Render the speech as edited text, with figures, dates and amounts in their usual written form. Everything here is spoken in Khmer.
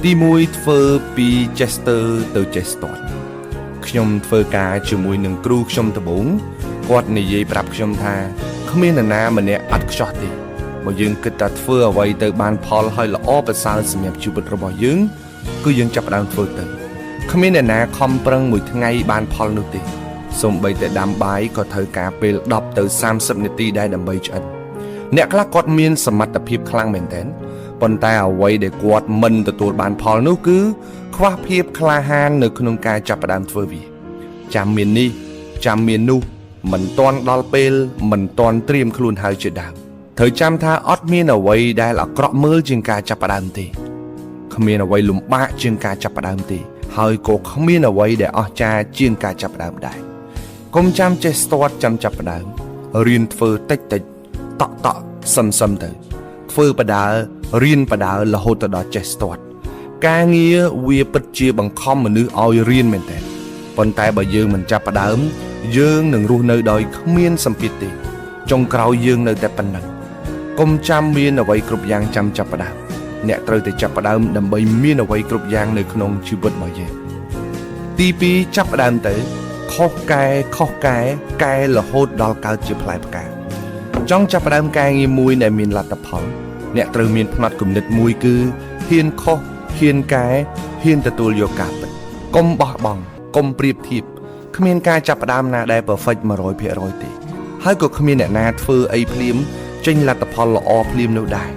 ទី1ធ្វើពី Chester ទៅ Chester ខ្ញុំធ្វើការជាមួយនឹងគ្រូខ្ញុំដំបូងគាត់និយាយប្រាប់ខ្ញុំថាគ្មាននរណាម្នាក់អត់ខ្ចោះទេបើយើងគិតថាធ្វើអ្វីទៅបានផលហើយល្អប្រសើរសម្រាប់ជីវិតរបស់យើងគឺយើងចាប់ផ្ដើមធ្វើទៅគ្មានអ្នកណាខំប្រឹងមួយថ្ងៃបានផលនោះទេសូម្បីតែដាំបាយក៏ត្រូវការពេល10ទៅ30នាទីដែរដើម្បីឆ្អិនអ្នកខ្លះគាត់មានសមត្ថភាពខ្លាំងមែនទែនប៉ុន្តែអ្វីដែលគាត់មិនទទួលបានផលនោះគឺខ្វះភាពក្លាហាននៅក្នុងការចាប់ផ្ដើមធ្វើវាចាំមាននេះចាំមាននោះមិនទាន់ដល់ពេលមិនទាន់ត្រៀមខ្លួនហើយជាដើមត្រូវចាំថាអត់មានអ្វីដែលអាក្រក់មើលជាងការចាប់ផ្ដើមទេគ្មានអ្វីលំបាកជាងការចាប់ផ្ដើមទេហើយក៏គ្មានអ្វីដែលអស្ចារ្យជាងការចាប់ផ្ដើមដែរកុំចាំចេះស្ទាត់ចាំចាប់ផ្ដើមរៀនធ្វើតិចតិចតក់សឹមទៅធ្វើបដារៀនបដារហូតទៅដល់ចេះស្ទាត់ការងារវាពិតជាបង្ខំមនុស្សឲ្យរៀនមែនតើប៉ុន្តែបើយើងមិនចាប់ផ្ដើមយើងនឹងរស់នៅដោយគ្មានសម្ពាធទេចុងក្រោយយើងនៅតែប៉ុណ្ណឹងកុំចាំមានអ្វីគ្រប់យ៉ាងចាំចាប់ផ្ដើមអ្នកត្រូវតែចាប់ផ្ដើមដើម្បីមានអ្វីគ្រប់យ៉ាងនៅក្នុងជីវិតរបស់យើងទី2ចាប់ផ្ដើមទៅខុសកែកែរហូតដល់កើតជាផ្លែផ្កាចង់ចាប់ផ្ដើមការងារមួយដែលមានលទ្ធផលអ្នកត្រូវមានផ្នត់គំនិតមួយគឺហ៊ានខុសហ៊ានកែហ៊ានទទួលយកការពិតកុំបោះបង់កុំប្រៀបធៀបគ្មានការចាប់ផ្ដើមណាដែល perfect 100% ទេហើយក៏គ្មានអ្នកណាធ្វើអីភ្លាមចេញលទ្ធផលល្អភ្លាមនោះដែរ